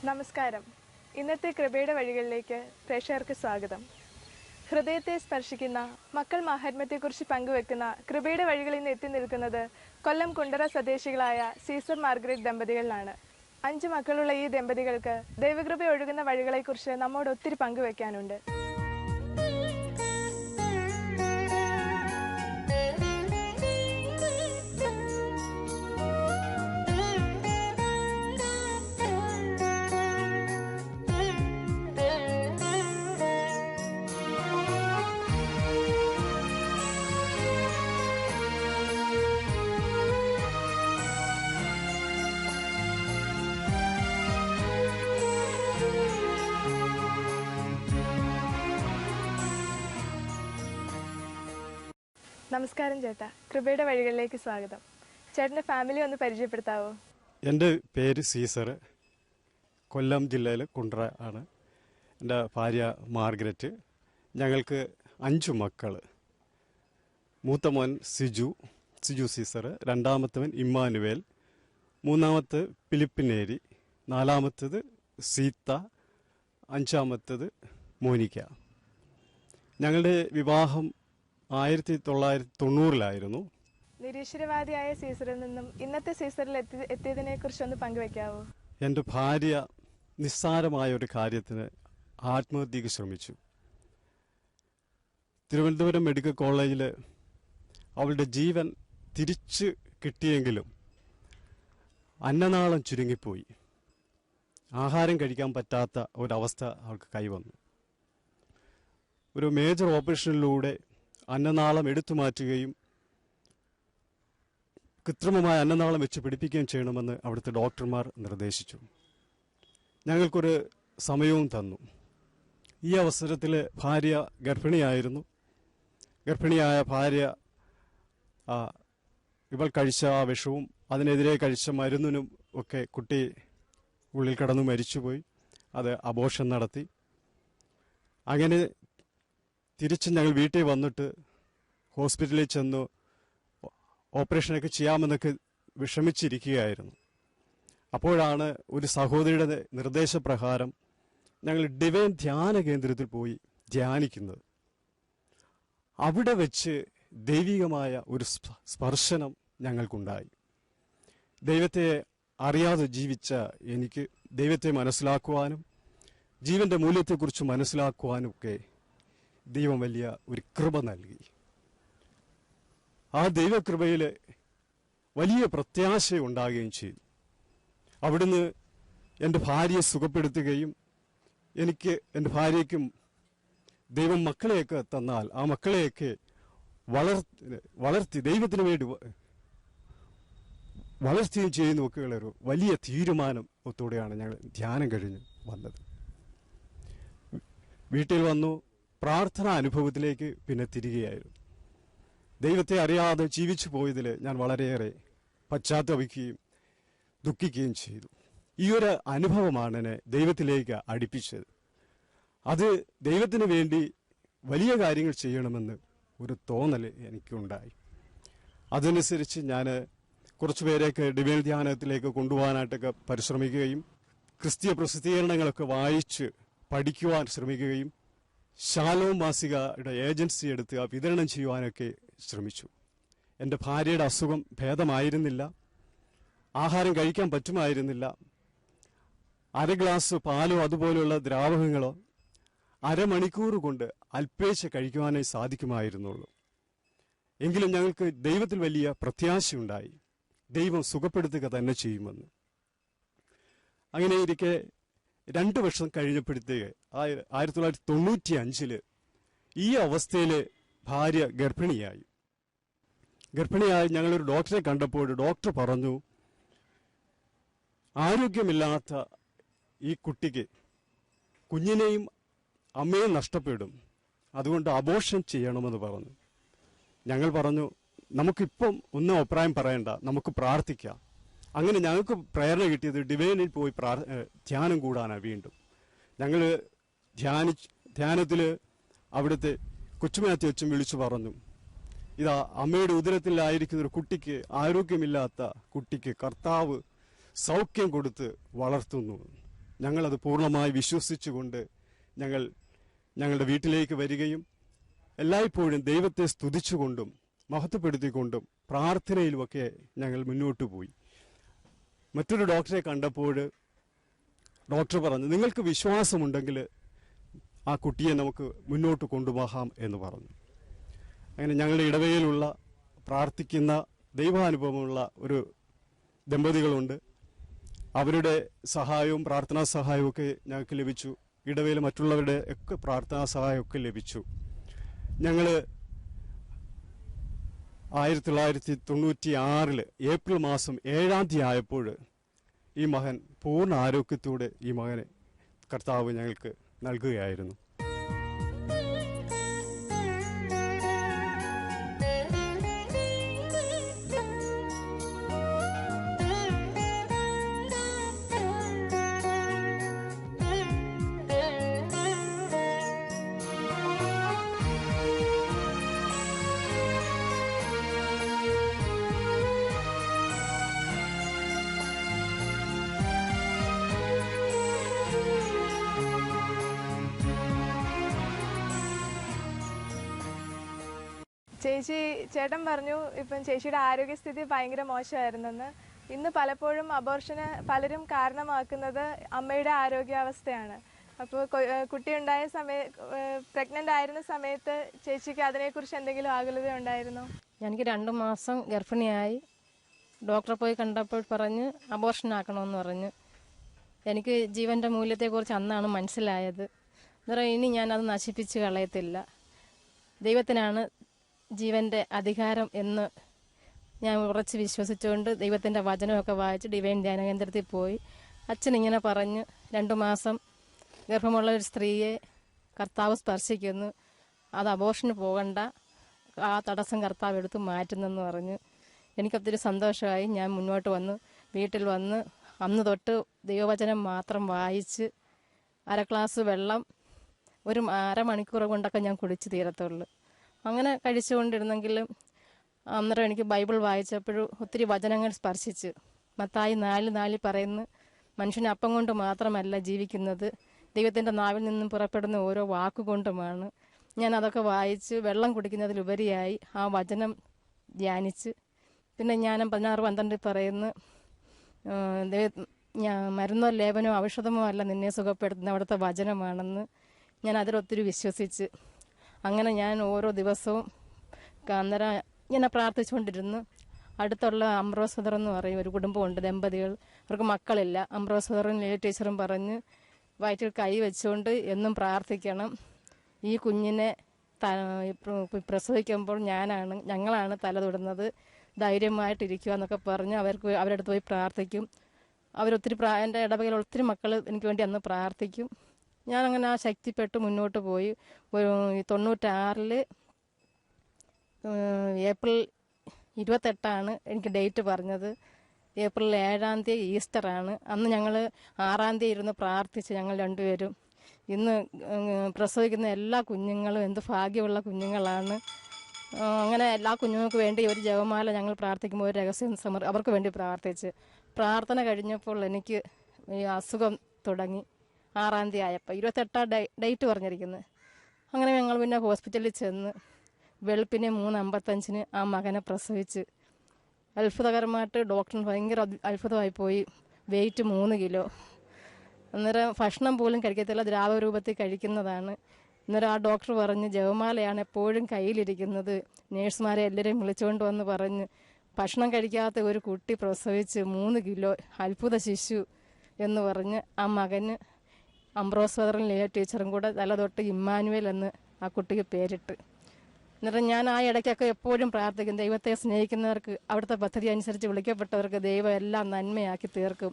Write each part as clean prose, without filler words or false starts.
നമസ്കാരം. ഇന്നത്തെ കൃപയുടെ വഴികളിലേക്ക് പ്രേക്ഷകർക്ക് സ്വാഗതം. ഹൃദയത്തെ സ്പർശിക്കുന്ന മക്കൾ മാഹാത്മ്യത്തെക്കുറിച്ച് പങ്കുവെക്കുന്ന കൃപയുടെ വഴികളിൽ നിന്ന് എത്തി നിൽക്കുന്നത് കൊല്ലം കുണ്ടറ സ്വദേശികളായ സീസർ മാർഗരറ്റ് ദമ്പതികളിലാണ്. 5 മക്കളുള്ള ഈ ദമ്പതികൾക്ക് ദൈവകൃപ ഒഴുകുന്ന വഴികളെക്കുറിച്ച് നമ്മോട് ഒത്തിരി പങ്കുവെക്കാനുണ്ട്. നമസ്കാരം ചേട്ടാ, കൃപയുടെ വഴികളിലേക്ക് സ്വാഗതം. ചേട്ടൻ്റെ ഫാമിലി ഒന്ന് പരിചയപ്പെടുത്താവോ? എൻ്റെ പേര് സീസർ, കൊല്ലം ജില്ലയിൽ കുണ്ട്ര ആണ്. എൻ്റെ ഭാര്യ മാർഗരറ്റ്. ഞങ്ങൾക്ക് 5 മക്കൾ. മൂത്ത മോൻ സിജു സീസർ, രണ്ടാമത്തവൻ ഇമ്മാനുവേൽ, മൂന്നാമത്തെ ഫിലിപ്പിനേരി, നാലാമത്തത് സീത്ത, 5-മത്തത് മോനിക്ക. ഞങ്ങളുടെ വിവാഹം 1990-ലായിരുന്നു. നിരീശ്വരവാദിയായ സീസറിൽ നിന്നും ഇന്നത്തെ സീസറിൽ എത്തിയതിനെ കുറിച്ചൊന്ന് പങ്കുവെക്കാവോ? എൻ്റെ ഭാര്യ നിസ്സാരമായ ഒരു കാര്യത്തിന് ആത്മഹത്യക്ക് ശ്രമിച്ചു. തിരുവനന്തപുരം മെഡിക്കൽ കോളേജിൽ അവളുടെ ജീവൻ തിരിച്ച് കിട്ടിയെങ്കിലും അന്നനാളം ചുരുങ്ങിപ്പോയി. ആഹാരം കഴിക്കാൻ പറ്റാത്ത ഒരവസ്ഥ അവൾക്ക് കൈവന്നു. ഒരു മേജർ ഓപ്പറേഷനിലൂടെ അന്നനാളം എടുത്തു മാറ്റുകയും കൃത്രിമമായ അന്നനാളം വെച്ച് പിടിപ്പിക്കുകയും ചെയ്യണമെന്ന് അവിടുത്തെ ഡോക്ടർമാർ നിർദ്ദേശിച്ചു. ഞങ്ങൾക്കൊരു സമയവും തന്നു. ഈ അവസരത്തിൽ ഭാര്യ ഗർഭിണിയായിരുന്നു. ഗർഭിണിയായ ഭാര്യ ഇവൾ കഴിച്ച ആ വിഷവും അതിനെതിരെ കഴിച്ച മരുന്നിനും ഒക്കെ കുട്ടി ഉള്ളിൽ കിടന്നു മരിച്ചുപോയി. അത് അബോർഷൻ നടത്തി. അങ്ങനെ തിരിച്ച് ഞങ്ങൾ വീട്ടിൽ വന്നിട്ട് ഹോസ്പിറ്റലിൽ ചെന്ന് ഓപ്പറേഷനൊക്കെ ചെയ്യാമെന്നൊക്കെ വിഷമിച്ചിരിക്കുകയായിരുന്നു. അപ്പോഴാണ് ഒരു സഹോദരിയുടെ നിർദ്ദേശപ്രകാരം ഞങ്ങൾ ഡിവൈൻ ധ്യാന കേന്ദ്രത്തിൽ പോയി ധ്യാനിക്കുന്നത്. അവിടെ വെച്ച് ദൈവികമായ ഒരു സ്പർശനം ഞങ്ങൾക്കുണ്ടായി. ദൈവത്തെ അറിയാതെ ജീവിച്ച എനിക്ക് ദൈവത്തെ മനസ്സിലാക്കുവാനും ജീവന്റെ മൂല്യത്തെക്കുറിച്ച് മനസ്സിലാക്കുവാനും ഒക്കെ ദൈവം വലിയ ഒരു കൃപ നൽകി. ആ ദൈവകൃപയിൽ വലിയ പ്രത്യാശയുണ്ടാകുകയും ചെയ്തു. അവിടുന്ന് എൻ്റെ ഭാര്യയെ സുഖപ്പെടുത്തുകയും എനിക്ക് എൻ്റെ ഭാര്യയ്ക്കും ദൈവം മക്കളെയൊക്കെ തന്നാൽ ആ മക്കളെയൊക്കെ വളർത്തി ദൈവത്തിന് വേണ്ടി വളർത്തുകയും ചെയ്യുന്നതൊക്കെയുള്ള ഒരു വലിയ തീരുമാനത്തോടെയാണ് ഞങ്ങൾ ധ്യാനം കഴിഞ്ഞ് വന്നത്. വീട്ടിൽ വന്നു പ്രാർത്ഥനാ അനുഭവത്തിലേക്ക് പിന്നെ തിരികെയായിരുന്നു. ദൈവത്തെ അറിയാതെ ജീവിച്ചു പോയതിൽ ഞാൻ വളരെയേറെ പശ്ചാത്തപിക്കുകയും ദുഃഖിക്കുകയും ചെയ്തു. ഈ ഒരു അനുഭവമാണ് എന്നെ ദൈവത്തിലേക്ക് അടുപ്പിച്ചത്. അത് ദൈവത്തിന് വേണ്ടി വലിയ കാര്യങ്ങൾ ചെയ്യണമെന്ന് ഒരു തോന്നൽ എനിക്കുണ്ടായി. അതനുസരിച്ച് ഞാൻ കുറച്ചുപേരെയൊക്കെ ഡിവൈൻ ധ്യാനത്തിലേക്ക് കൊണ്ടുപോകാനായിട്ടൊക്കെ പരിശ്രമിക്കുകയും ക്രിസ്തീയ പ്രസിദ്ധീകരണങ്ങളൊക്കെ വായിച്ച് പഠിക്കുവാൻ ശ്രമിക്കുകയും ശാലോം മാസികയുടെ ഏജൻസി എടുത്ത് വിതരണം ചെയ്യുവാനൊക്കെ ശ്രമിച്ചു. എൻ്റെ ഭാര്യയുടെ അസുഖം ഭേദമായിരുന്നില്ല. ആഹാരം കഴിക്കാൻ പറ്റുമായിരുന്നില്ല. 1/2 ഗ്ലാസ് പാലോ അതുപോലെയുള്ള ദ്രാവകങ്ങളോ അരമണിക്കൂർ കൊണ്ട് അല്പേച്ച് കഴിക്കുവാനേ സാധിക്കുമായിരുന്നുള്ളൂ. എങ്കിലും ഞങ്ങൾക്ക് ദൈവത്തിൽ വലിയ പ്രത്യാശയുണ്ടായി. ദൈവം സുഖപ്പെടുത്തുക തന്നെ ചെയ്യുമെന്ന്. അങ്ങനെ ഇരിക്കെ 2 വർഷം കഴിഞ്ഞപ്പോഴത്തേക്ക് 1995 ഈ അവസ്ഥയിൽ ഭാര്യ ഗർഭിണിയായി. ഞങ്ങളൊരു ഡോക്ടറെ കണ്ടപ്പോൾ ഡോക്ടർ പറഞ്ഞു, ആരോഗ്യമില്ലാത്ത ഈ കുട്ടിക്ക് കുഞ്ഞിനെയും അമ്മയും നഷ്ടപ്പെടും, അതുകൊണ്ട് അബോർഷൻ ചെയ്യണമെന്ന് പറഞ്ഞു. ഞങ്ങൾ പറഞ്ഞു, നമുക്കിപ്പം ഒന്നും അഭിപ്രായം പറയണ്ട, നമുക്ക് പ്രാർത്ഥിക്കാം. അങ്ങനെ ഞങ്ങൾക്ക് പ്രേരണ കിട്ടിയത് ഡിവൈനിൽ പോയി ധ്യാനം കൂടാനാണ്. വീണ്ടും ഞങ്ങൾ ധ്യാനത്തിൽ അവിടുത്തെ കൊച്ചുമാത്തി അച്ഛൻ വിളിച്ചു പറഞ്ഞു, ഇതാ അമ്മയുടെ ഉദരത്തിലായിരിക്കുന്ന ഒരു കുട്ടിക്ക്, ആരോഗ്യമില്ലാത്ത കുട്ടിക്ക് കർത്താവ് സൗഖ്യം കൊടുത്ത് വളർത്തുന്നു. ഞങ്ങളത് പൂർണ്ണമായി വിശ്വസിച്ചുകൊണ്ട് ഞങ്ങളുടെ വീട്ടിലേക്ക് വരികയും എല്ലായ്പ്പോഴും ദൈവത്തെ സ്തുതിച്ചുകൊണ്ടും മഹത്വപ്പെടുത്തിക്കൊണ്ടും പ്രാർത്ഥനയിലുമൊക്കെ ഞങ്ങൾ മുന്നോട്ട് പോയി. മറ്റൊരു ഡോക്ടറെ കണ്ടപ്പോൾ ഡോക്ടർ പറഞ്ഞു, നിങ്ങൾക്ക് വിശ്വാസമുണ്ടെങ്കിൽ ആ കുട്ടിയെ നമുക്ക് മുന്നോട്ട് കൊണ്ടുപോകാം എന്ന് പറഞ്ഞു. അങ്ങനെ ഞങ്ങളുടെ ഇടവകയിലുള്ള പ്രാർത്ഥിക്കുന്ന ദൈവാനുഭവമുള്ള ഒരു ദമ്പതികളുണ്ട്. അവരുടെ സഹായവും പ്രാർത്ഥനാ സഹായവും ഒക്കെ ഞങ്ങൾക്ക് ലഭിച്ചു. ഇടവയിൽ മറ്റുള്ളവരുടെ ഒക്കെ പ്രാർത്ഥനാ സഹായമൊക്കെ ലഭിച്ചു. ഞങ്ങൾ 1996 ഏപ്രിൽ മാസം 7-ാം തീയതി ആയപ്പോൾ ഈ മകൻ പൂർണ്ണ ആരോഗ്യത്തോടെ ഈ മകനെ കർത്താവ് ഞങ്ങൾക്ക് നൽകുകയായിരുന്നു. ചേട്ടൻ പറഞ്ഞു ഇപ്പം ചേച്ചിയുടെ ആരോഗ്യസ്ഥിതി ഭയങ്കര മോശമായിരുന്നെന്ന്. ഇന്ന് പലപ്പോഴും അബോർഷന് പലരും കാരണമാക്കുന്നത് അമ്മയുടെ ആരോഗ്യാവസ്ഥയാണ്. അപ്പോൾ കുട്ടിയുണ്ടായ പ്രഗ്നൻ്റ് ആയിരുന്ന സമയത്ത് ചേച്ചിക്ക് അതിനെക്കുറിച്ച് എന്തെങ്കിലും ആകുലത ഉണ്ടായിരുന്നോ? എനിക്ക് 2 മാസം ഗർഭിണിയായി. ഡോക്ടറെ പോയി കണ്ടപ്പോൾ പറഞ്ഞ് അബോർഷൻ ആക്കണമെന്ന് പറഞ്ഞു. എനിക്ക് ജീവൻ്റെ മൂല്യത്തെക്കുറിച്ച് അന്നാണ് മനസ്സിലായത്. അന്നേരം ഇനി ഞാനത് നശിപ്പിച്ച് കളയത്തില്ല, ദൈവത്തിനാണ് ജീവൻ്റെ അധികാരം എന്ന് ഞാൻ ഉറച്ച് വിശ്വസിച്ചുകൊണ്ട് ദൈവത്തിൻ്റെ വചനമൊക്കെ വായിച്ച് ഡിവൈൻ ധ്യാന കേന്ദ്രത്തിൽ പോയി. അച്ഛനിങ്ങനെ പറഞ്ഞ് 2 മാസം ഗർഭമുള്ള ഒരു സ്ത്രീയെ കർത്താവ് സ്പർശിക്കുന്നു, അത് അബോർഷന് പോകണ്ട, ആ തടസ്സം കർത്താവ് എടുത്ത് മാറ്റുന്നെന്ന് പറഞ്ഞു. എനിക്കൊത്തിരി സന്തോഷമായി. ഞാൻ മുന്നോട്ട് വന്നു. വീട്ടിൽ വന്ന് അന്ന് തൊട്ട് ദൈവവചനം മാത്രം വായിച്ച് 1/2 ഗ്ലാസ് വെള്ളം ഒരു അരമണിക്കൂർ കൊണ്ടൊക്കെ ഞാൻ കുടിച്ച് തീരത്തുള്ളൂ. അങ്ങനെ കഴിച്ചുകൊണ്ടിരുന്നെങ്കിലും അന്നേരം എനിക്ക് ബൈബിൾ വായിച്ചപ്പോഴും ഒത്തിരി വചനങ്ങൾ സ്പർശിച്ച്. മത്തായി 4:4 പറയുന്നു, മനുഷ്യന് അപ്പം കൊണ്ട് മാത്രമല്ല ജീവിക്കുന്നത്, ദൈവത്തിൻ്റെ നാവിൽ നിന്നും പുറപ്പെടുന്ന ഓരോ വാക്കുകൊണ്ടുമാണ്. ഞാൻ അതൊക്കെ വായിച്ച് വെള്ളം കുടിക്കുന്നതിലുപരിയായി ആ വചനം ധ്യാനിച്ച്. പിന്നെ ഞാൻ 16:12 പറയുന്നു, മരുന്നോ ലേപനോ ഔഷധമോ അല്ല നിന്നെ സുഖപ്പെടുത്തുന്ന അവിടുത്തെ വചനമാണെന്ന്. ഞാൻ അതിലൊത്തിരി വിശ്വസിച്ച് അങ്ങനെ ഞാൻ ഓരോ ദിവസവും അന്നേരം ഇങ്ങനെ പ്രാർത്ഥിച്ചുകൊണ്ടിരുന്നു. അടുത്തുള്ള അംബ്രോസ് ഫാദർ എന്ന് പറയും ഒരു കുടുംബമുണ്ട്, ദമ്പതികൾ, അവർക്ക് മക്കളില്ല. അംബ്രോസ് ഫാദറും ലീല ടീച്ചറും പറഞ്ഞ് വയറ്റിൽ കൈ വെച്ചുകൊണ്ട് എന്നും പ്രാർത്ഥിക്കണം, ഈ കുഞ്ഞിനെ പ്രസവിക്കുമ്പോൾ ഞങ്ങളാണ് തല തൊടുന്നത്, ധൈര്യമായിട്ടിരിക്കുക എന്നൊക്കെ പറഞ്ഞ് അവരുടെ അടുത്ത് പോയി പ്രാർത്ഥിക്കും. അവരൊത്തിരി എൻ്റെ ഇടവകയിൽ ഒത്തിരി മക്കൾ എനിക്ക് വേണ്ടി അന്ന് പ്രാർത്ഥിക്കും. ഞാനങ്ങനെ ആ ശക്തിപ്പെട്ട് മുന്നോട്ട് പോയി. ഒരു 96 ഏപ്രിൽ 28 എനിക്ക് ഡേറ്റ് പറഞ്ഞത്. ഏപ്രിൽ 7-ാം തീയതി ഈസ്റ്ററാണ്. അന്ന് ഞങ്ങൾ 6-ാം തീയതി ഇരുന്ന് പ്രാർത്ഥിച്ച് ഞങ്ങൾ രണ്ടുപേരും. ഇന്ന് പ്രസവിക്കുന്ന എല്ലാ കുഞ്ഞുങ്ങളും എന്ത് ഭാഗ്യമുള്ള കുഞ്ഞുങ്ങളാണ്. അങ്ങനെ എല്ലാ കുഞ്ഞുങ്ങൾക്ക് വേണ്ടി ഒരു ജപമാല ഞങ്ങൾ പ്രാർത്ഥിക്കുമ്പോൾ ഒരു രഹസ്യം അവർക്ക് വേണ്ടി പ്രാർത്ഥിച്ച്. പ്രാർത്ഥന കഴിഞ്ഞപ്പോൾ എനിക്ക് ഈ അസുഖം തുടങ്ങി. 6-ാം തീയതി ആയപ്പോൾ 28 ഡേറ്റ് പറഞ്ഞിരിക്കുന്നത്. അങ്ങനെ ഞങ്ങൾ പിന്നെ ഹോസ്പിറ്റലിൽ ചെന്ന് വെളുപ്പിനെ 3:55 ആ മകനെ പ്രസവിച്ച്. അത്ഭുതകരമായിട്ട് ഡോക്ടറിന് ഭയങ്കര അത്ഭുതമായി പോയി. വെയിറ്റ് 3 കിലോ. അന്നേരം ഭക്ഷണം പോലും കഴിക്കത്തില്ല, ദ്രാവരൂപത്തിൽ കഴിക്കുന്നതാണ്. അന്നേരം ആ ഡോക്ടർ പറഞ്ഞ് ജപമാലയാണ് എപ്പോഴും കയ്യിലിരിക്കുന്നത്, നേഴ്സുമാരെ എല്ലാവരെയും വിളിച്ചുകൊണ്ട് വന്ന് പറഞ്ഞ് ഭക്ഷണം കഴിക്കാത്ത ഒരു കുട്ടി പ്രസവിച്ച് 3 കിലോ, അത്ഭുത ശിശു എന്ന് പറഞ്ഞ് ആ മകന് അംബ്രോസ് ഫാദറും ലീല ടീച്ചറും കൂടെ തല തൊട്ട് ഇമ്മാനുവേൽ എന്ന് ആ കുട്ടിക്ക് പേരിട്ട്. എന്നിട്ട് ഞാൻ ആ ഇടയ്ക്കൊക്കെ എപ്പോഴും പ്രാർത്ഥിക്കും, ദൈവത്തെ സ്നേഹിക്കുന്നവർക്ക് അവിടുത്തെ പദ്ധതി അനുസരിച്ച് വിളിക്കപ്പെട്ടവർക്ക് ദൈവം എല്ലാം നന്മയാക്കി തീർക്കും.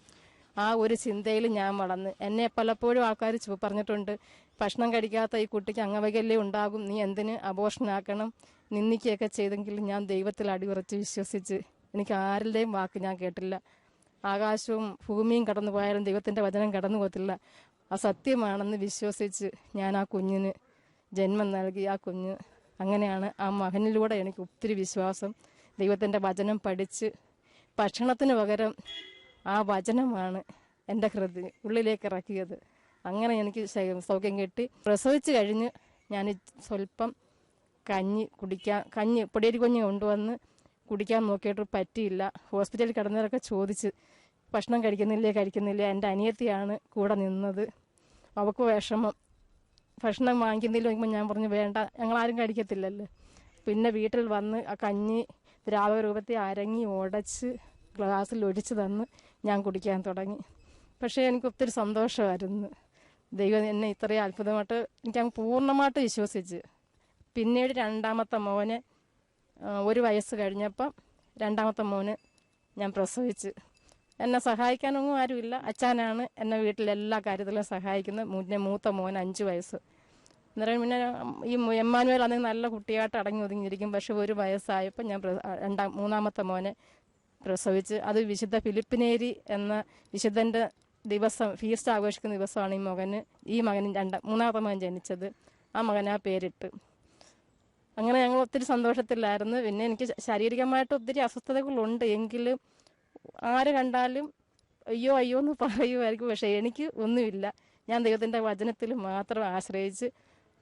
ആ ഒരു ചിന്തയിൽ ഞാൻ വളർന്ന്. എന്നെ പലപ്പോഴും ആൾക്കാർ പറഞ്ഞിട്ടുണ്ട്, ഭക്ഷണം കഴിക്കാത്ത ഈ കുട്ടിക്ക് അംഗവൈകല്യം ഉണ്ടാകും, നീ എന്തിന് അബോർഷനാക്കണം, നിന്ദിക്കുകയൊക്കെ ചെയ്തെങ്കിലും ഞാൻ ദൈവത്തിൽ അടിയുറച്ച് വിശ്വസിച്ച്. എനിക്ക് ആരുടെയും വാക്ക് ഞാൻ കേട്ടില്ല. ആകാശവും ഭൂമിയും കടന്നു പോയാലും ദൈവത്തിൻ്റെ വചനം കടന്നു പോകത്തില്ല. അസത്യമാണെന്ന് വിശ്വസിച്ച് ഞാൻ ആ കുഞ്ഞിന് ജന്മം നൽകി. ആ കുഞ്ഞ് അങ്ങനെയാണ്. ആ മകനിലൂടെ എനിക്ക് ഒത്തിരി വിശ്വാസം. ദൈവത്തിൻ്റെ വചനം പഠിച്ച് ഭക്ഷണത്തിന് പകരം ആ വചനമാണ് എൻ്റെ ഉള്ളിലേക്ക് ഇറക്കിയത്. അങ്ങനെ എനിക്ക് സൗഖ്യം കിട്ടി. പ്രസവിച്ച് കഴിഞ്ഞ് ഞാൻ സ്വല്പം കഞ്ഞി പൊടിയരി കഞ്ഞി കൊണ്ടുവന്ന് കുടിക്കാൻ നോക്കിയിട്ട് പറ്റിയില്ല. ഹോസ്പിറ്റലിൽ കിടന്നവരൊക്കെ ചോദിച്ച് ഭക്ഷണം കഴിക്കുന്നില്ല. എൻ്റെ അനിയത്തിയാണ് കൂടെ നിന്നത്. അവൾക്ക് വിഷമം, ഭക്ഷണം വാങ്ങിക്കുന്നില്ല. ഞാൻ പറഞ്ഞു വേണ്ട, ഞങ്ങളാരും കഴിക്കത്തില്ലല്ലോ. പിന്നെ വീട്ടിൽ വന്ന് ആ കഞ്ഞി ദ്രാവക രൂപത്തിൽ അരങ്ങി ഉടച്ച് ഗ്ലാസ്സിൽ ഒഴിച്ച് തന്ന് ഞാൻ കുടിക്കാൻ തുടങ്ങി. പക്ഷേ എനിക്ക് ഒത്തിരി സന്തോഷമായിരുന്നു. ദൈവം എന്നെ ഇത്രയും അത്ഭുതമായിട്ട് എനിക്ക് പൂർണ്ണമായിട്ട് വിശ്വസിച്ച്. പിന്നീട് രണ്ടാമത്തെ മോനെ 1 വയസ്സ് കഴിഞ്ഞപ്പം രണ്ടാമത്തെ മോന് ഞാൻ പ്രസവിച്ച്. എന്നെ സഹായിക്കാനൊന്നും ആരുമില്ല. അച്ഛനാണ് എന്നെ വീട്ടിലെല്ലാ കാര്യത്തിലും സഹായിക്കുന്നത്. മൂത്ത മോൻ 5 വയസ്സ്. അന്നേരം പിന്നെ ഈ എമ്മാനുവേൽ അന്ന് നല്ല കുട്ടിയായിട്ട് അടങ്ങി ഒതുങ്ങിയിരിക്കും. പക്ഷെ 1 വയസ്സായപ്പോൾ ഞാൻ മൂന്നാമത്തെ മോനെ പ്രസവിച്ച്. അത് വിശുദ്ധ ഫിലിപ്പിനേരി എന്ന വിശുദ്ധൻ്റെ ദിവസം, ഫീസ്റ്റ് ആഘോഷിക്കുന്ന ദിവസമാണ് ഈ മകന് മൂന്നാമത്തെ മകൻ ജനിച്ചത്. ആ മകനാ പേരിട്ട്. അങ്ങനെ ഞങ്ങൾ ഒത്തിരി സന്തോഷത്തിലായിരുന്നു. പിന്നെ എനിക്ക് ശാരീരികമായിട്ട് ഒത്തിരി അസ്വസ്ഥതകളുണ്ട്. എങ്കിലും ആര് കണ്ടാലും അയ്യോ എന്ന് പറയുമായിരിക്കും. പക്ഷേ എനിക്ക് ഒന്നുമില്ല. ഞാൻ ദൈവത്തിൻ്റെ വചനത്തിൽ മാത്രം ആശ്രയിച്ച്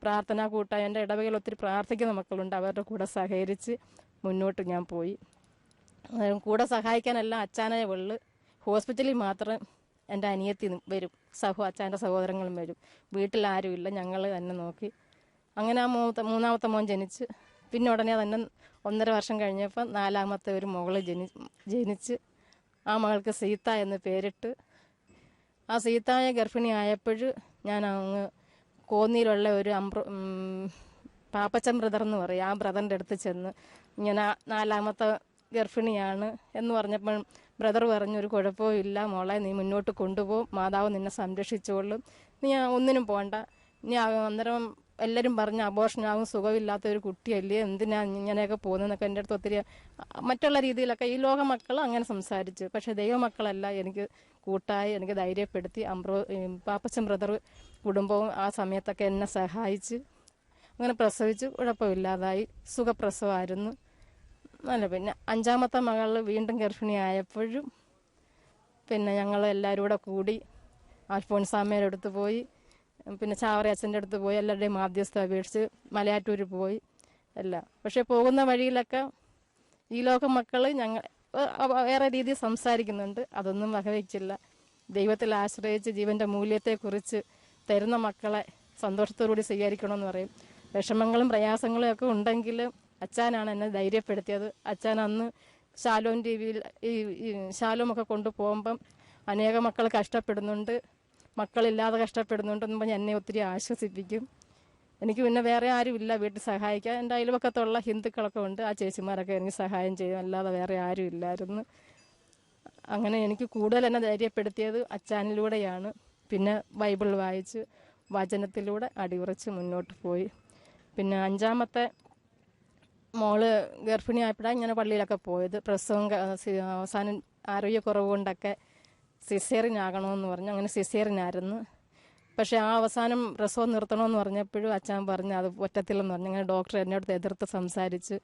പ്രാർത്ഥനാ കൂട്ടായി എൻ്റെ ഇടവകയിൽ ഒത്തിരി പ്രാർത്ഥിക്കുന്ന മക്കളുണ്ട്. അവരുടെ കൂടെ സഹകരിച്ച് മുന്നോട്ട് ഞാൻ പോയി. കൂടെ സഹായിക്കാനെല്ലാം അച്ചാനായ വെള്ളു. ഹോസ്പിറ്റലിൽ മാത്രം എൻ്റെ അനിയത്തി വരും, അച്ചാൻ്റെ സഹോദരങ്ങളും വരും. വീട്ടിൽ ആരുമില്ല, ഞങ്ങൾ തന്നെ നോക്കി. അങ്ങനെ ആ മൂന്നാമത്തെ മോൻ ജനിച്ച്. പിന്നെ ഉടനെ തന്നെ 1.5 വർഷം കഴിഞ്ഞപ്പോൾ 4ാമത്തെ ഒരു മകള് ജനിച്ച്. ആ മകൾക്ക് സീത എന്ന് പേരിട്ട്. ആ സീതായെ ഗർഭിണി ആയപ്പോൾ ഞാൻ അങ്ങ് കോന്നിയിലുള്ള ഒരു പാപ്പച്ചൻ ബ്രദർ എന്ന് പറയും, ആ ബ്രദറിൻ്റെ അടുത്ത് ചെന്ന് ഇങ്ങനെ 4ാമത്തെ ഗർഭിണിയാണ് എന്ന് പറഞ്ഞപ്പോൾ ബ്രദർ പറഞ്ഞു, ഒരു കുഴപ്പവും ഇല്ല മോളെ, നീ മുന്നോട്ട് കൊണ്ടുപോകും, മാതാവ് നിന്നെ സംരക്ഷിച്ചോളും, നീ ഒന്നിനും പോകണ്ട. ഇനി അന്നേരം എല്ലാവരും പറഞ്ഞ് അബോർഷനാകും, സുഖമില്ലാത്ത ഒരു കുട്ടിയല്ലേ, എന്തിനാ ഇങ്ങനെയൊക്കെ പോകുന്നതെന്നൊക്കെ എൻ്റെ അടുത്ത് ഒത്തിരി മറ്റുള്ള രീതിയിലൊക്കെ ഈ ലോക മക്കൾ അങ്ങനെ സംസാരിച്ചു. പക്ഷേ ദൈവമക്കളല്ല എനിക്ക് കൂട്ടായി എനിക്ക് ധൈര്യപ്പെടുത്തി. പാപ്പച്ചൻ ബ്രദർ കുടുംബവും ആ സമയത്തൊക്കെ എന്നെ സഹായിച്ച് അങ്ങനെ പ്രസവിച്ച് കുഴപ്പമില്ലാതായി. സുഖപ്രസവമായിരുന്നു. അല്ല, പിന്നെ 5ാമത്തെ മകൾ വീണ്ടും ഗർഭിണിയായപ്പോഴും പിന്നെ ഞങ്ങൾ എല്ലാവരും കൂടെ കൂടി ആൽഫോൻസാമ്മയുടെ അടുത്ത് പോയി, പിന്നെ ചാവറ അച്ഛൻ്റെ അടുത്ത് പോയി, എല്ലാവരുടെയും മാധ്യസ്ഥ അപേക്ഷിച്ച് മലയാറ്റൂർ പോയി എല്ലാം. പക്ഷെ പോകുന്ന വഴിയിലൊക്കെ ഈ ലോക മക്കൾ ഞങ്ങൾ വേറെ രീതിയിൽ സംസാരിക്കുന്നുണ്ട്. അതൊന്നും വകവയ്ക്കില്ല. ദൈവത്തിൽ ആശ്രയിച്ച് ജീവൻ്റെ മൂല്യത്തെക്കുറിച്ച് തരുന്ന മക്കളെ സന്തോഷത്തോടുകൂടി സ്വീകരിക്കണമെന്ന് പറയും. വിഷമങ്ങളും പ്രയാസങ്ങളും ഒക്കെ ഉണ്ടെങ്കിലും അച്ഛനാണ് എന്നെ ധൈര്യപ്പെടുത്തിയത്. അച്ഛൻ അന്ന് ശാലോം ടിവിയിൽ ഈ ശാലോമൊക്കെ കൊണ്ടുപോകുമ്പം അനേക മക്കൾ കഷ്ടപ്പെടുന്നുണ്ട്, മക്കളില്ലാതെ കഷ്ടപ്പെടുന്നുണ്ടെന്ന് പറഞ്ഞ് എന്നെ ഒത്തിരി ആശ്വസിപ്പിക്കും. എനിക്ക് പിന്നെ വേറെ ആരുമില്ല വീട്ടിൽ സഹായിക്കാൻ. എൻ്റെ അയൽവക്കത്തുള്ള ഹിന്ദുക്കളൊക്കെ ഉണ്ട്, ആ ചേച്ചിമാരൊക്കെ എനിക്ക് സഹായം ചെയ്യും, അല്ലാതെ വേറെ ആരും ഇല്ലായിരുന്നു. അങ്ങനെ എനിക്ക് കൂടുതൽ എന്നെ ധൈര്യപ്പെടുത്തിയത് അച്ഛനിലൂടെയാണ്. പിന്നെ ബൈബിൾ വായിച്ച് വചനത്തിലൂടെ അടിയുറച്ച് മുന്നോട്ട് പോയി. പിന്നെ 5ാമത്തെ മോള് ഗർഭിണിയായപ്പോഴാണ് ഇങ്ങനെ പള്ളിയിലൊക്കെ പോയത്. പ്രസവം അവസാനം ആരോഗ്യക്കുറവ് കൊണ്ടൊക്കെ സിസേറിനാകണമെന്ന് പറഞ്ഞു. അങ്ങനെ സിസേറിനായിരുന്നു. പക്ഷേ ആ അവസാനം പ്രസവം നിർത്തണമെന്ന് പറഞ്ഞപ്പോഴും അച്ഛൻ പറഞ്ഞു അത് പറ്റത്തില്ലെന്ന് പറഞ്ഞു. അങ്ങനെ ഡോക്ടർ എന്നോട് എതിർത്ത് സംസാരിച്ച്.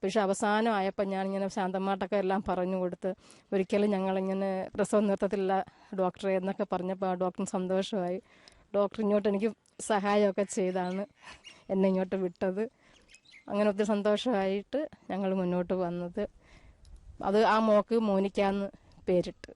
പക്ഷെ അവസാനം ആയപ്പോൾ ഞാനിങ്ങനെ ശാന്തമായിട്ടൊക്കെ എല്ലാം പറഞ്ഞു കൊടുത്ത് ഒരിക്കലും ഞങ്ങളിങ്ങനെ പ്രസവം നിർത്തത്തില്ല ഡോക്ടറെ എന്നൊക്കെ പറഞ്ഞപ്പോൾ ആ ഡോക്ടറിന് സന്തോഷമായി. ഡോക്ടർ ഇങ്ങോട്ട് എനിക്ക് സഹായമൊക്കെ ചെയ്താണ് എന്നെ ഇങ്ങോട്ട് വിട്ടത്. അങ്ങനെ ഒത്തിരി സന്തോഷമായിട്ട് ഞങ്ങൾ മുന്നോട്ട് വന്നത്. അത് ആ മോക്ക് മോനിക്കാന്ന് പേരിട്ട്.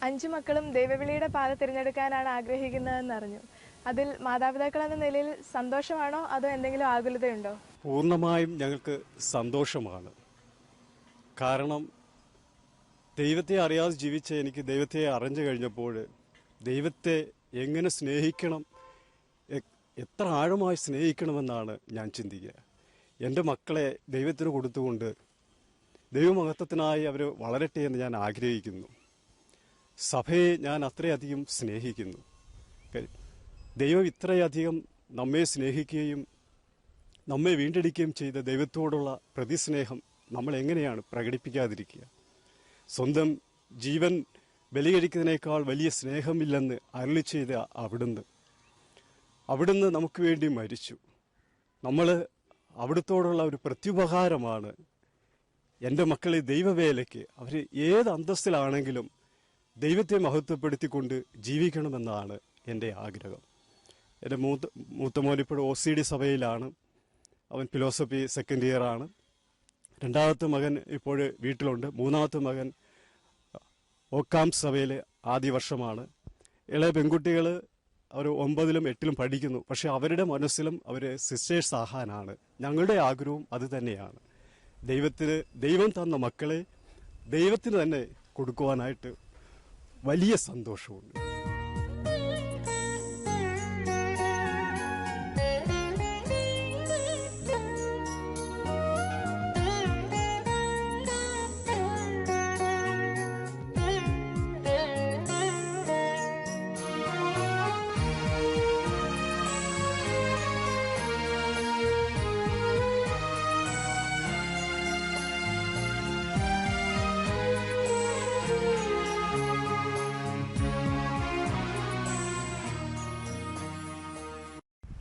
അഞ്ചു മക്കളും ദൈവവിളിയുടെ പാത തിരഞ്ഞെടുക്കാനാണ് ആഗ്രഹിക്കുന്നതെന്ന് അറിഞ്ഞു. അതിൽ മാതാപിതാക്കൾ എന്ന നിലയിൽ സന്തോഷമാണോ അതോ എന്തെങ്കിലും ആകുലതയുണ്ടോ? പൂർണ്ണമായും ഞങ്ങൾക്ക് സന്തോഷമാണ്. കാരണം ദൈവത്തെ അറിയാതെ ജീവിച്ച എനിക്ക് ദൈവത്തെ അറിഞ്ഞു കഴിഞ്ഞപ്പോൾ ദൈവത്തെ എങ്ങനെ സ്നേഹിക്കണം, എത്ര ആഴമായി സ്നേഹിക്കണമെന്നാണ് ഞാൻ ചിന്തിക്കുക. എൻ്റെ മക്കളെ ദൈവത്തിന് കൊടുത്തുകൊണ്ട് ദൈവമഹത്വത്തിനായി അവർ വളരട്ടെ എന്ന് ഞാൻ ആഗ്രഹിക്കുന്നു. സഭയെ ഞാൻ അത്രയധികം സ്നേഹിക്കുന്നു. ദൈവം ഇത്രയധികം നമ്മെ സ്നേഹിക്കുകയും നമ്മെ വീണ്ടെടുക്കുകയും ചെയ്ത ദൈവത്തോടുള്ള പ്രതിസ്നേഹം നമ്മൾ എങ്ങനെയാണ് പ്രകടിപ്പിക്കാതിരിക്കുക? സ്വന്തം ജീവൻ ബലികഴിക്കുന്നതിനേക്കാൾ വലിയ സ്നേഹമില്ലെന്ന് അരുളി ചെയ്ത അവിടുന്ന് നമുക്ക് വേണ്ടി മരിച്ചു. നമ്മൾ അവിടുത്തോടുള്ള ഒരു പ്രത്യുപകാരമാണ് എൻ്റെ മക്കളെ ദൈവവേലയ്ക്ക് അവർ ഏത് അന്തസ്സിലാണെങ്കിലും ദൈവത്തെ മഹത്വപ്പെടുത്തിക്കൊണ്ട് ജീവിക്കണമെന്നാണ് എൻ്റെ ആഗ്രഹം. എൻ്റെ മൂത്ത മോൻ ഇപ്പോൾ OCD സഭയിലാണ്. അവൻ ഫിലോസഫി സെക്കൻഡ് ഇയർ ആണ്. രണ്ടാമത്തെ മകൻ ഇപ്പോൾ വീട്ടിലുണ്ട്. മൂന്നാമത്തെ മകൻ ഓക്കാം സഭയിൽ ആദ്യ വർഷമാണ്. ഇളയ പെൺകുട്ടികൾ അവർ 9ലും 8ലും പഠിക്കുന്നു. പക്ഷെ അവരുടെ മനസ്സിലും അവർ സിസ്റ്റേഴ്സ് ആകാനാണ്. ഞങ്ങളുടെ ആഗ്രഹവും അത് തന്നെയാണ്. ദൈവം തന്ന മക്കളെ ദൈവത്തിന് തന്നെ കൊടുക്കുവാനായിട്ട് വലിയ സന്തോഷമുണ്ട്.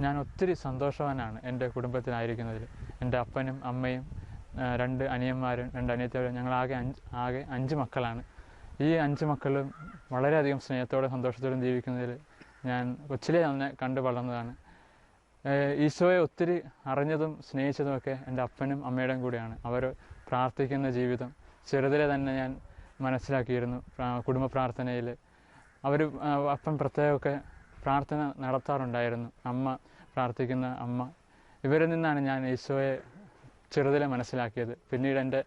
ഞാൻ ഒത്തിരി സന്തോഷവാനാണ് എൻ്റെ കുടുംബത്തിലായിരിക്കുന്നതിൽ. എൻ്റെ അപ്പനും അമ്മയും 2 അനിയന്മാരും 2 അനിയത്തിമാരും, ഞങ്ങൾ ആകെ 5 മക്കളാണ്. ഈ 5 മക്കളും വളരെയധികം സ്നേഹത്തോടെ സന്തോഷത്തോടും ജീവിക്കുന്നതിൽ ഞാൻ കൊച്ചിലെ തന്നെ കണ്ടു വളർന്നതാണ്. ഈശോയെ ഒത്തിരി അറിഞ്ഞതും സ്നേഹിച്ചതുമൊക്കെ എൻ്റെ അപ്പനും അമ്മയുടെയും കൂടിയാണ്. അവർ പ്രാർത്ഥിക്കുന്ന ജീവിതം ചെറുതിലെ തന്നെ ഞാൻ മനസ്സിലാക്കിയിരുന്നു. കുടുംബ പ്രാർത്ഥനയിൽ അപ്പൻ പ്രത്യേകമൊക്കെ പ്രാർത്ഥന നടത്താറുണ്ടായിരുന്നു. അമ്മ പ്രാർത്ഥിക്കുന്ന അമ്മ. ഇവരിൽ നിന്നാണ് ഞാൻ ഈശോയെ ചെറുതിലെ മനസ്സിലാക്കിയത്. പിന്നീട് എൻ്റെ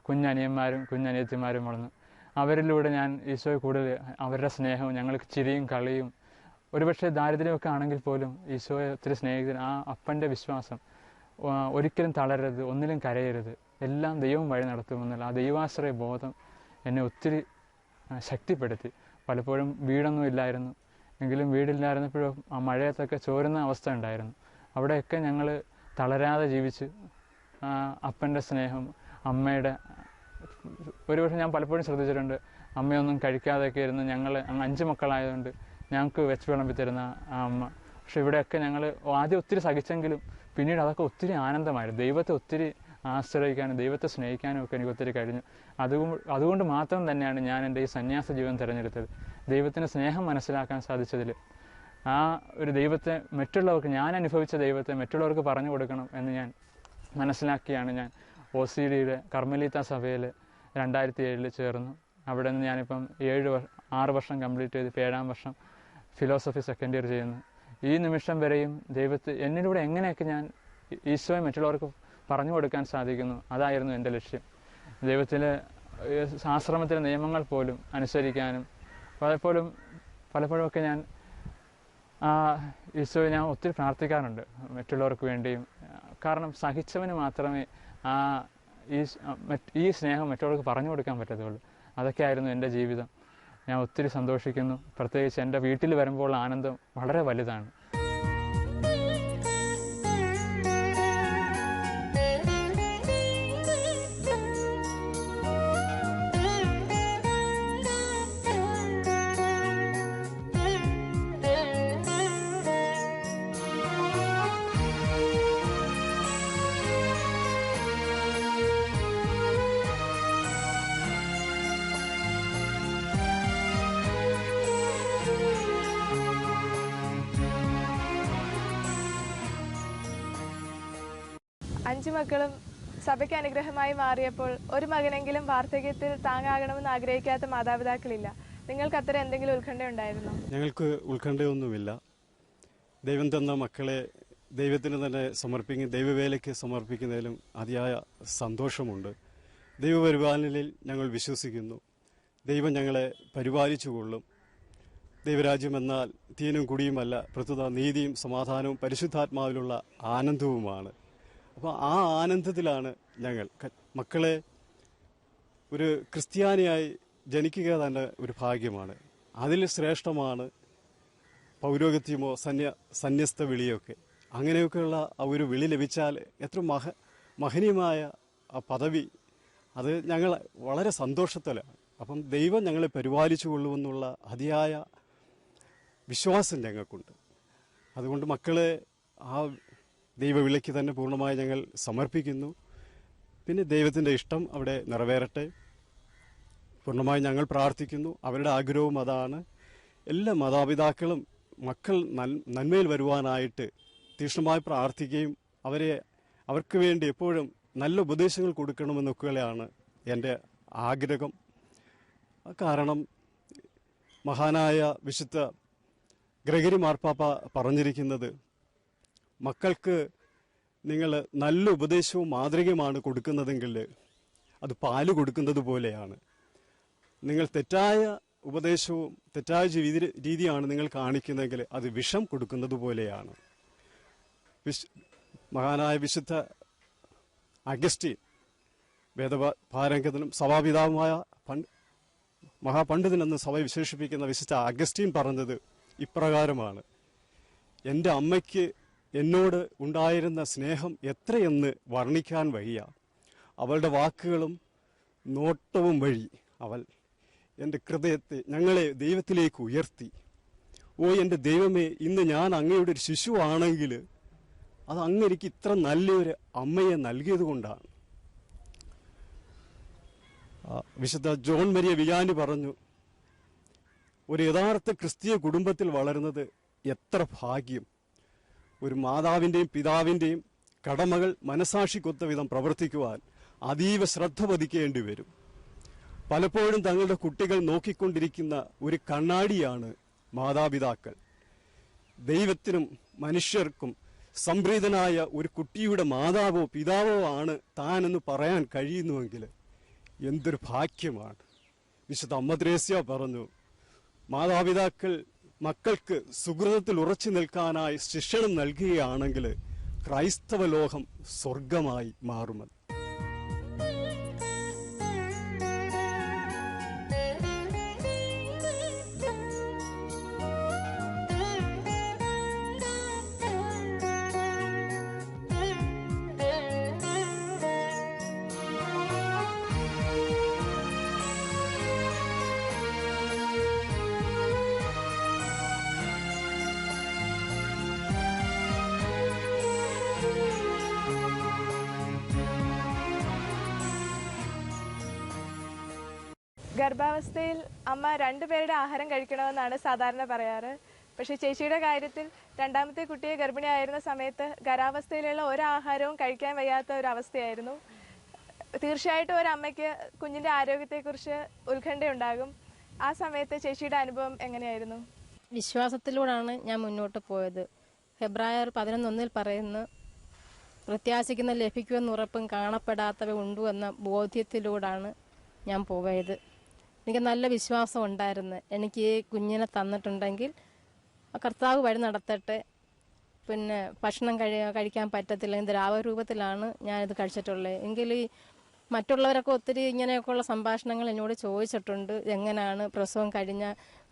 കുഞ്ഞനിയന്മാരും കുഞ്ഞനിയത്തിമാരും വളർന്നു. അവരിലൂടെ ഞാൻ ഈശോയെ കൂടുതൽ അവരുടെ സ്നേഹവും ഞങ്ങൾക്ക് ചിരിയും കളിയും, ഒരുപക്ഷെ ദാരിദ്ര്യമൊക്കെ ആണെങ്കിൽ പോലും ഈശോയെ ഒത്തിരി സ്നേഹിക്കുന്ന ആ അപ്പൻ്റെ വിശ്വാസം, ഒരിക്കലും തളരരുത്, ഒന്നിലും കരയരുത്, എല്ലാം ദൈവം വഴി നടത്തുമെന്നുള്ള ആ ദൈവാശ്രയ ബോധം എന്നെ ഒത്തിരി ശക്തിപ്പെടുത്തി. പലപ്പോഴും വീടൊന്നും ഇല്ലായിരുന്നു. എങ്കിലും വീടില്ലായിരുന്നപ്പോഴും ആ മഴയത്തൊക്കെ ചോരുന്ന അവസ്ഥ ഉണ്ടായിരുന്നു. അവിടെയൊക്കെ ഞങ്ങൾ തളരാതെ ജീവിച്ച് അപ്പൻ്റെ സ്നേഹം, അമ്മയുടെ, ഒരുപക്ഷെ ഞാൻ പലപ്പോഴും ശ്രദ്ധിച്ചിട്ടുണ്ട്, അമ്മയൊന്നും കഴിക്കാതെയൊക്കെ ഇരുന്ന് ഞങ്ങൾ 5 മക്കളായതുകൊണ്ട് ഞങ്ങൾക്ക് വെച്ച് വിളമ്പി തരുന്ന ആ അമ്മ. പക്ഷെ ഇവിടെയൊക്കെ ഞങ്ങൾ ആദ്യം ഒത്തിരി സഹിച്ചെങ്കിലും പിന്നീട് അതൊക്കെ ഒത്തിരി ആനന്ദമായിരുന്നു. ദൈവത്തെ ഒത്തിരി ആശ്രയിക്കാനും ദൈവത്തെ സ്നേഹിക്കാനും ഒക്കെ എനിക്ക് ഒത്തിരി കഴിഞ്ഞു. അതുകൊണ്ട് മാത്രം തന്നെയാണ് ഞാൻ എൻ്റെ ഈ സന്യാസ ജീവിതം തിരഞ്ഞെടുത്തത്. ദൈവത്തിൻ്റെ സ്നേഹം മനസ്സിലാക്കാൻ സാധിച്ചതിൽ, ആ ഒരു ദൈവത്തെ മറ്റുള്ളവർക്ക്, ഞാൻ അനുഭവിച്ച ദൈവത്തെ മറ്റുള്ളവർക്ക് പറഞ്ഞു കൊടുക്കണം എന്ന് ഞാൻ മനസ്സിലാക്കിയാണ് ഞാൻ OCDയുടെ കർമ്മലീത്ത സഭയിൽ 2007 ചേർന്നു. അവിടെ നിന്ന് ഞാനിപ്പം 6 വർഷം കംപ്ലീറ്റ് ചെയ്ത് 7ാം വർഷം ഫിലോസഫി സെക്കൻഡ് ഇയർ ചെയ്യുന്നു. ഈ നിമിഷം വരെയും എന്നിലൂടെ എങ്ങനെയൊക്കെ ഞാൻ ഈശോയെ മറ്റുള്ളവർക്ക് പറഞ്ഞു കൊടുക്കാൻ സാധിക്കുന്നു, അതായിരുന്നു എൻ്റെ ലക്ഷ്യം. ദൈവത്തിലെ ആശ്രമത്തിലെ നിയമങ്ങൾ പോലും അനുസരിക്കാനും പലപ്പോഴുമൊക്കെ ഞാൻ ഈശോയെ ഞാൻ ഒത്തിരി പ്രാർത്ഥിക്കാറുണ്ട് മറ്റുള്ളവർക്ക് വേണ്ടിയും. കാരണം സഹിച്ചവന് മാത്രമേ ഈ സ്നേഹം മറ്റുള്ളവർക്ക് പറഞ്ഞു കൊടുക്കാൻ പറ്റത്തുള്ളൂ. അതൊക്കെയായിരുന്നു എൻ്റെ ജീവിതം. ഞാൻ ഒത്തിരി സന്തോഷിക്കുന്നു. പ്രത്യേകിച്ച് എൻ്റെ വീട്ടിൽ വരുമ്പോൾ ആനന്ദം വളരെ വലുതാണ്. അഞ്ചു മക്കളും സഭയ്ക്ക് അനുഗ്രഹമായി മാറിയപ്പോൾ ഒരു മകനെങ്കിലും വാർദ്ധക്യത്തിൽ താങ്ങാകണമെന്ന് ആഗ്രഹിക്കാത്ത മാതാപിതാക്കളില്ല. നിങ്ങൾക്ക് അത്തരം എന്തെങ്കിലും ഉത്കണ്ഠ ഉണ്ടായിരുന്നോ? ഞങ്ങൾക്ക് ഉത്കണ്ഠയൊന്നുമില്ല. ദൈവം തന്ന മക്കളെ ദൈവത്തിന് തന്നെ ദൈവവേലയ്ക്ക് സമർപ്പിക്കുന്നതിലും അതിയായ സന്തോഷമുണ്ട്. ദൈവപരിപാലനയിൽ ഞങ്ങൾ വിശ്വസിക്കുന്നു. ദൈവം ഞങ്ങളെ പരിപാലിച്ചുകൊള്ളും. ദൈവരാജ്യമെന്നാൽ തീനും കുടിയുമല്ല, പ്രസ്തുത നീതിയും സമാധാനവും പരിശുദ്ധാത്മാവിലുള്ള ആനന്ദവുമാണ്. അപ്പോൾ ആ ആനന്ദത്തിലാണ് ഞങ്ങൾ മക്കളെ ഒരു ക്രിസ്ത്യാനിയായി ജനിക്കുക തന്നെ ഒരു ഭാഗ്യമാണ്. അതിൽ ശ്രേഷ്ഠമാണ് പൗരോഹിത്യമോ സന്യസ്ത വിളിയൊക്കെ. അങ്ങനെയൊക്കെയുള്ള ആ ഒരു വിളി ലഭിച്ചാൽ എത്ര മഹനീയമായ ആ പദവി, അത് ഞങ്ങൾ വളരെ സന്തോഷത്തിലാണ്. അപ്പം ദൈവം ഞങ്ങളെ പരിപാലിച്ചു കൊള്ളുമെന്നുള്ള അതിയായ വിശ്വാസം ഞങ്ങൾക്കുണ്ട്. അതുകൊണ്ട് മക്കളെ ആ ദൈവവിളിക്ക് തന്നെ പൂർണ്ണമായി ഞങ്ങൾ സമർപ്പിക്കുന്നു. പിന്നെ ദൈവത്തിൻ്റെ ഇഷ്ടം അവിടെ നിറവേറട്ടെ പൂർണ്ണമായി ഞങ്ങൾ പ്രാർത്ഥിക്കുന്നു. അവരുടെ ആഗ്രഹവും അതാണ്. എല്ലാ മാതാപിതാക്കളും മക്കൾ നന്മയിൽ വരുവാനായിട്ട് തീക്ഷ്ണമായി പ്രാർത്ഥിക്കുകയും അവർക്ക് വേണ്ടി എപ്പോഴും നല്ല ഉപദേശങ്ങൾ കൊടുക്കണമെന്നൊക്കെയാണ് എൻ്റെ ആഗ്രഹം. കാരണം മഹാനായ വിശുദ്ധ ഗ്രെഗറി മാർപ്പാപ്പ പറഞ്ഞിരിക്കുന്നത്, മക്കൾക്ക് നിങ്ങൾ നല്ല ഉപദേശവും മാതൃകയുമാണ് കൊടുക്കുന്നതെങ്കിൽ അത് പാല് കൊടുക്കുന്നത് പോലെയാണ്. നിങ്ങൾ തെറ്റായ ഉപദേശവും തെറ്റായ രീതിയാണ് നിങ്ങൾ കാണിക്കുന്നതെങ്കിൽ അത് വിഷം കൊടുക്കുന്നത് പോലെയാണ്. മഹാനായ വിശുദ്ധ അഗസ്റ്റീൻ, വേദപാരംഗതനും സഭാപിതാവുമായ മഹാപണ്ഡിതനെന്ന് സഭ വിശേഷിപ്പിക്കുന്ന വിശുദ്ധ അഗസ്റ്റീൻ പറഞ്ഞത് ഇപ്രകാരമാണ്: എൻ്റെ അമ്മയ്ക്ക് എന്നോട് ഉണ്ടായിരുന്ന സ്നേഹം എത്രയെന്ന് വർണ്ണിക്കാൻ വയ്യ. അവളുടെ വാക്കുകളും നോട്ടവും വഴി അവൾ എൻ്റെ ഹൃദയത്തെ, ഞങ്ങളെ ദൈവത്തിലേക്ക് ഉയർത്തി. ഓ എൻ്റെ ദൈവമേ, ഇന്ന് ഞാൻ അങ്ങയുടെ ഒരു ശിശുവാണെങ്കിൽ അത് അങ്ങ് എനിക്ക് ഇത്ര നല്ലൊരു അമ്മയെ നൽകിയത് കൊണ്ടാണ്. വിശുദ്ധ ജോൺ മരിയ വിയാനി പറഞ്ഞു, ഒരു യഥാർത്ഥ ക്രിസ്തീയ കുടുംബത്തിൽ വളരുന്നത് എത്ര ഭാഗ്യം. ഒരു മാതാവിൻ്റെയും പിതാവിൻ്റെയും കടമകൾ മനസാക്ഷിക്കൊത്ത വിധം പ്രവർത്തിക്കുവാൻ അതീവ ശ്രദ്ധ പതിക്കേണ്ടി വരും. പലപ്പോഴും തങ്ങളുടെ കുട്ടികൾ നോക്കിക്കൊണ്ടിരിക്കുന്ന ഒരു കണ്ണാടിയാണ് മാതാപിതാക്കൾ. ദൈവത്തിനും മനുഷ്യർക്കും സംപ്രീതനായ ഒരു കുട്ടിയുടെ മാതാവോ പിതാവോ ആണ് താനെന്ന് പറയാൻ കഴിയുന്നുവെങ്കിൽ എന്തൊരു ഭാഗ്യമാണ്. വിശുദ്ധ അമ്മ ത്രേസ്യ പറഞ്ഞു, മാതാപിതാക്കൾ മക്കൾക്ക് സുഹൃതത്തിൽ ഉറച്ചു നിൽക്കാനായി ശിക്ഷണം നൽകുകയാണെങ്കിൽ ക്രൈസ്തവ ലോകം സ്വർഗമായി മാറുമെന്ന്. ഗർഭാവസ്ഥയിൽ അമ്മ രണ്ടുപേരുടെ ആഹാരം കഴിക്കണമെന്നാണ് സാധാരണ പറയാറ്. പക്ഷേ ചേച്ചിയുടെ കാര്യത്തിൽ രണ്ടാമത്തെ കുട്ടിയെ ഗർഭിണിയായിരുന്ന സമയത്ത് ഗർഭാവസ്ഥയിലുള്ള ഒരാഹാരവും കഴിക്കാൻ വയ്യാത്ത ഒരു അവസ്ഥയായിരുന്നു. തീർച്ചയായിട്ടും ഒരമ്മയ്ക്ക് കുഞ്ഞിൻ്റെ ആരോഗ്യത്തെക്കുറിച്ച് ഉത്കണ്ഠയുണ്ടാകും. ആ സമയത്ത് ചേച്ചിയുടെ അനുഭവം എങ്ങനെയായിരുന്നു? വിശ്വാസത്തിലൂടെയാണ് ഞാൻ മുന്നോട്ട് പോയത്. ഹെബ്രായർ 11:1 പറയുന്നു, പ്രത്യാശിക്കുന്ന ലഭിക്കുമെന്ന് ഉറപ്പും കാണപ്പെടാത്തവ ഉണ്ടു എന്ന ബോധ്യത്തിലൂടെയാണ് ഞാൻ പോയത്. എനിക്ക് നല്ല വിശ്വാസം ഉണ്ടായിരുന്നു. എനിക്ക് ഈ കുഞ്ഞിനെ തന്നിട്ടുണ്ടെങ്കിൽ കർത്താവ് വഴി നടത്തട്ടെ. പിന്നെ ഭക്ഷണം കഴിക്കാൻ പറ്റത്തില്ല, ദ്രാവരൂപത്തിലാണ് ഞാനിത് കഴിച്ചിട്ടുള്ളത്. എങ്കിൽ മറ്റുള്ളവരൊക്കെ ഒത്തിരി ഇങ്ങനെയൊക്കെയുള്ള സംഭാഷണങ്ങൾ എന്നോട് ചോദിച്ചിട്ടുണ്ട്. എങ്ങനെയാണ് പ്രസവം കഴിഞ്ഞ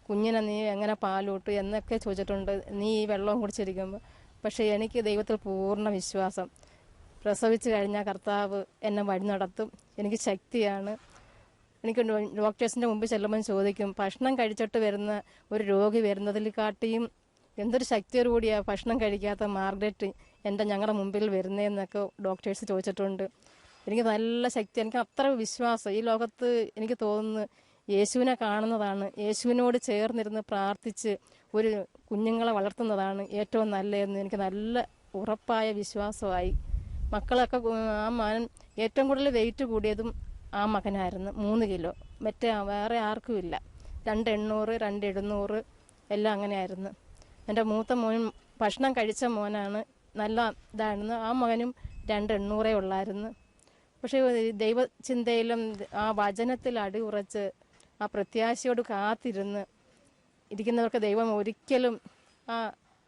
കുഞ്ഞിനെ നീ എങ്ങനെ പാലൂട്ടു എന്നൊക്കെ ചോദിച്ചിട്ടുണ്ട്, നീ ഈ വെള്ളവും കുടിച്ചിരിക്കുമ്പോൾ. പക്ഷേ എനിക്ക് ദൈവത്തിൽ പൂർണ്ണ വിശ്വാസം. പ്രസവിച്ച് കഴിഞ്ഞാൽ കർത്താവ് എന്നെ വഴി നടത്തും. എനിക്ക് ശക്തിയാണ്. എനിക്ക് ഡോക്ടേഴ്സിൻ്റെ മുമ്പിൽ ചെല്ലുമ്പോൾ ചോദിക്കും, ഭക്ഷണം കഴിച്ചിട്ട് വരുന്ന ഒരു രോഗി വരുന്നതിൽ കാട്ടിയും എന്തൊരു ശക്തിയോടുകൂടിയാണ് ഭക്ഷണം കഴിക്കാത്ത മാർഗ്രറ്റ് ഞങ്ങളുടെ മുമ്പിൽ വരുന്നതെന്നൊക്കെ ഡോക്ടേഴ്സ് ചോദിച്ചിട്ടുണ്ട്. എനിക്ക് നല്ല ശക്തി, എനിക്ക് അത്ര വിശ്വാസം. ഈ ലോകത്ത് എനിക്ക് തോന്നുന്നു യേശുവിനെ കാണുന്നതാണ്, യേശുവിനോട് ചേർന്നിരുന്ന് പ്രാർത്ഥിച്ച് ഒരു കുഞ്ഞുങ്ങളെ വളർത്തുന്നതാണ് ഏറ്റവും നല്ലതെന്ന് എനിക്ക് നല്ല ഉറപ്പായ വിശ്വാസമായി. മക്കളൊക്കെ ആ മകൻ ഏറ്റവും കൂടുതൽ വെയിറ്റ് കൂടിയതും ആ മകനായിരുന്നു, 3 കിലോ. മറ്റേ വേറെ ആർക്കും ഇല്ല. 2,800, 2,700 എല്ലാം അങ്ങനെയായിരുന്നു. എൻ്റെ മൂത്ത മോനും ഭക്ഷണം കഴിച്ച മോനാണ്, നല്ല ഇതായിരുന്നു. ആ മകനും 2,800 ഉള്ളായിരുന്നു. പക്ഷേ ദൈവചിന്തയിലും ആ വചനത്തിൽ അടിയുറച്ച് ആ പ്രത്യാശയോട് കാത്തിരുന്ന് ഇരിക്കുന്നവർക്ക് ദൈവം ഒരിക്കലും ആ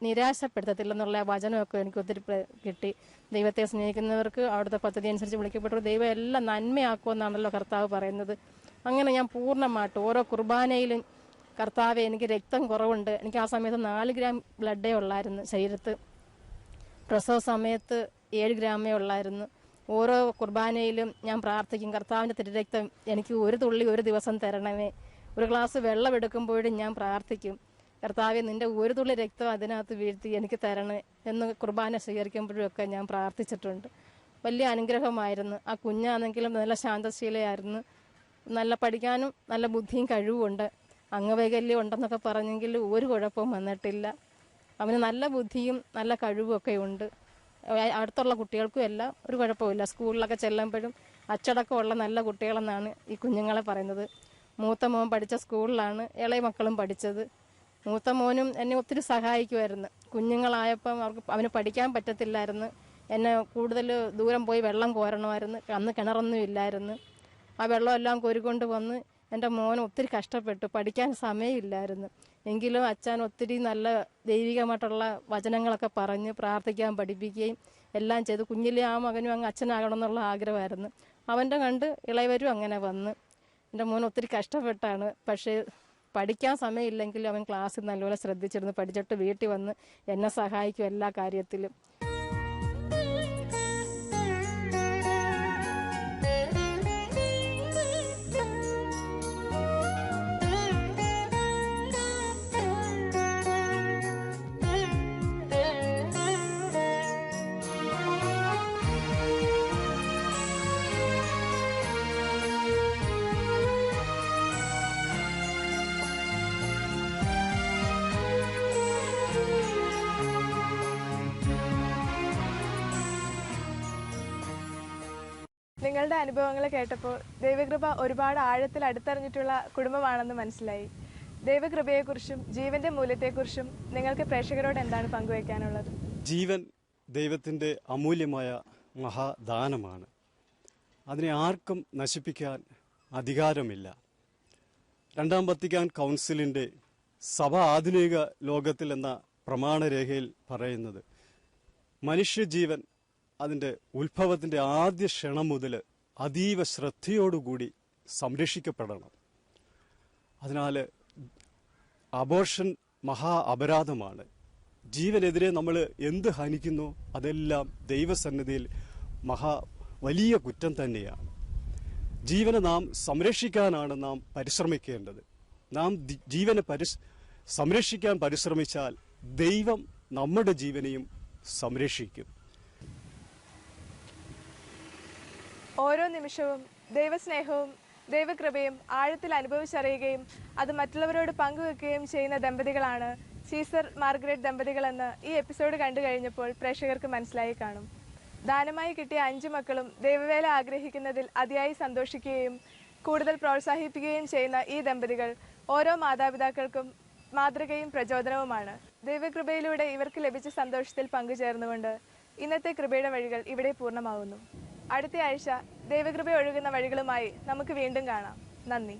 നിരാശപ്പെടുത്തത്തില്ലെന്നുള്ള വചനമൊക്കെ എനിക്ക് ഒത്തിരി കിട്ടി. ദൈവത്തെ സ്നേഹിക്കുന്നവർക്ക് അവിടുത്തെ പദ്ധതി അനുസരിച്ച് വിളിക്കപ്പെട്ടവർ ദൈവം എല്ലാം നന്മയാക്കുമെന്നാണല്ലോ കർത്താവ് പറയുന്നത്. അങ്ങനെ ഞാൻ പൂർണ്ണമായിട്ട് ഓരോ കുർബാനയിലും കർത്താവെ എനിക്ക് രക്തം കുറവുണ്ട്, എനിക്ക് ആ സമയത്ത് 4 ഗ്രാം ബ്ലഡേ ഉള്ളായിരുന്നു ശരീരത്ത്, പ്രസവ സമയത്ത് 7 ഗ്രാമേ ഉള്ളായിരുന്നു. ഓരോ കുർബാനയിലും ഞാൻ പ്രാർത്ഥിക്കും, കർത്താവിൻ്റെ തിരുരക്തം എനിക്ക് ഒരു തുള്ളി ഒരു ദിവസം തരണമേ. ഒരു ഗ്ലാസ് വെള്ളം എടുക്കുമ്പോഴും ഞാൻ പ്രാർത്ഥിക്കും, കർത്താവെ നിൻ്റെ ഒരു തുള്ളി രക്തം അതിനകത്ത് വീഴ്ത്തി എനിക്ക് തരണേ എന്ന് കുർബാന സ്വീകരിക്കുമ്പോഴൊക്കെ ഞാൻ പ്രാർത്ഥിച്ചിട്ടുണ്ട്. വലിയ അനുഗ്രഹമായിരുന്നു. ആ കുഞ്ഞാണെങ്കിലും നല്ല ശാന്തശീലയായിരുന്നു, നല്ല പഠിക്കാനും നല്ല ബുദ്ധിയും കഴിവുമുണ്ട്. അംഗവൈകല്യം ഉണ്ടെന്നൊക്കെ പറഞ്ഞെങ്കിൽ ഒരു കുഴപ്പവും വന്നിട്ടില്ല. അവന് നല്ല ബുദ്ധിയും നല്ല കഴിവുമൊക്കെ ഉണ്ട്. അടുത്തുള്ള കുട്ടികൾക്കും എല്ലാം ഒരു കുഴപ്പമില്ല. സ്കൂളിലൊക്കെ ചെല്ലുമ്പോഴും അച്ചടക്കമുള്ള നല്ല കുട്ടികളെന്നാണ് ഈ കുഞ്ഞുങ്ങളെ പറയുന്നത്. മൂത്ത മോൻ പഠിച്ച സ്കൂളിലാണ് ഇളയ മക്കളും പഠിച്ചത്. മൂത്ത മോനും എന്നെ ഒത്തിരി സഹായിക്കുമായിരുന്നു. കുഞ്ഞുങ്ങളായപ്പം അവന് പഠിക്കാൻ പറ്റത്തില്ലായിരുന്നു. എന്നെ കൂടുതൽ ദൂരം പോയി വെള്ളം കോരണമായിരുന്നു. അന്ന് കിണറൊന്നും ഇല്ലായിരുന്നു. ആ വെള്ളമെല്ലാം കോരിക്കൊണ്ട് വന്ന് എൻ്റെ മോൻ ഒത്തിരി കഷ്ടപ്പെട്ടു, പഠിക്കാൻ സമയമില്ലായിരുന്നു. എങ്കിലും അച്ഛൻ ഒത്തിരി നല്ല ദൈവികമായിട്ടുള്ള വചനങ്ങളൊക്കെ പറഞ്ഞ് പ്രാർത്ഥിക്കാൻ പഠിപ്പിക്കുകയും എല്ലാം ചെയ്തു. കുഞ്ഞിലെ ആ മകനും അങ്ങ് അച്ഛനാകണം എന്നുള്ള ആഗ്രഹമായിരുന്നു. അവൻ്റെ കണ്ട് ഇളയവരും അങ്ങനെ വന്ന്. എൻ്റെ മോൻ ഒത്തിരി കഷ്ടപ്പെട്ടാണ്, പക്ഷേ പഠിക്കാൻ സമയമില്ലെങ്കിലും അവൻ ക്ലാസ്സിൽ നല്ലപോലെ ശ്രദ്ധിച്ചിരുന്നു. പഠിച്ചിട്ട് വീട്ടിൽ വന്ന് എന്നെ സഹായിക്കും എല്ലാ കാര്യത്തിലും. നിങ്ങളുടെ അനുഭവങ്ങൾ കേട്ടപ്പോൾ ദൈവകൃപ ഒരുപാട് ആഴത്തിൽ അടുത്തറിഞ്ഞിട്ടുള്ള കുടുംബമാണെന്ന് മനസ്സിലായി. ദൈവകൃപയെക്കുറിച്ചും ജീവന്റെ മൂല്യത്തെക്കുറിച്ചും നിങ്ങൾക്ക് പ്രേക്ഷകരോട് എന്താണ് പങ്കുവയ്ക്കാനുള്ളത്? ജീവൻ ദൈവത്തിൻ്റെ അമൂല്യമായ മഹാദാനമാണ്. അതിനെ ആർക്കും നശിപ്പിക്കാൻ അധികാരമില്ല. 2-ാം വത്തിക്കാൻ കൗൺസിലിൻ്റെ സഭ ആധുനിക ലോകത്തിൽ എന്ന പ്രമാണരേഖയിൽ പറയുന്നത് മനുഷ്യജീവൻ അതിൻ്റെ ഉത്ഭവത്തിൻ്റെ ആദ്യ ക്ഷണം മുതൽ അതീവ ശ്രദ്ധയോടുകൂടി സംരക്ഷിക്കപ്പെടണം. അതിനാൽ അബോർഷൻ മഹാ അപരാധമാണ്. ജീവനെതിരെ നമ്മൾ എന്ത് ഹനിക്കുന്നു അതെല്ലാം ദൈവസന്നിധിയിൽ വലിയ കുറ്റം തന്നെയാണ്. ജീവനെ നാം സംരക്ഷിക്കാനാണ് നാം പരിശ്രമിക്കേണ്ടത്. നാം ജീവനെ സംരക്ഷിക്കാൻ പരിശ്രമിച്ചാൽ ദൈവം നമ്മുടെ ജീവനെയും സംരക്ഷിക്കും. ഓരോ നിമിഷവും ദൈവസ്നേഹവും ദൈവകൃപയും ആഴത്തിൽ അനുഭവിച്ചറിയുകയും അത് മറ്റുള്ളവരോട് പങ്കുവെക്കുകയും ചെയ്യുന്ന ദമ്പതികളാണ് സീസർ മാർഗരറ്റ് ദമ്പതികളെന്ന് ഈ എപ്പിസോഡ് കണ്ടു കഴിഞ്ഞപ്പോൾ പ്രേക്ഷകർക്ക് മനസ്സിലായി കാണും. ദാനമായി കിട്ടിയ 5 മക്കളും ദൈവവേല ആഗ്രഹിക്കുന്നതിൽ അതിയായി സന്തോഷിക്കുകയും കൂടുതൽ പ്രോത്സാഹിപ്പിക്കുകയും ചെയ്യുന്ന ഈ ദമ്പതികൾ ഓരോ മാതാപിതാക്കൾക്കും മാതൃകയും പ്രചോദനവുമാണ്. ദൈവകൃപയിലൂടെ ഇവർക്ക് ലഭിച്ച സന്തോഷത്തിൽ പങ്കുചേർന്നുകൊണ്ട് ഇന്നത്തെ കൃപയുടെ വഴികൾ ഇവിടെ പൂർണ്ണമാവുന്നു. അടുത്ത ആഴ്ച ദൈവകൃപ ഒഴുകുന്ന വഴികളുമായി നമുക്ക് വീണ്ടും കാണാം. നന്ദി.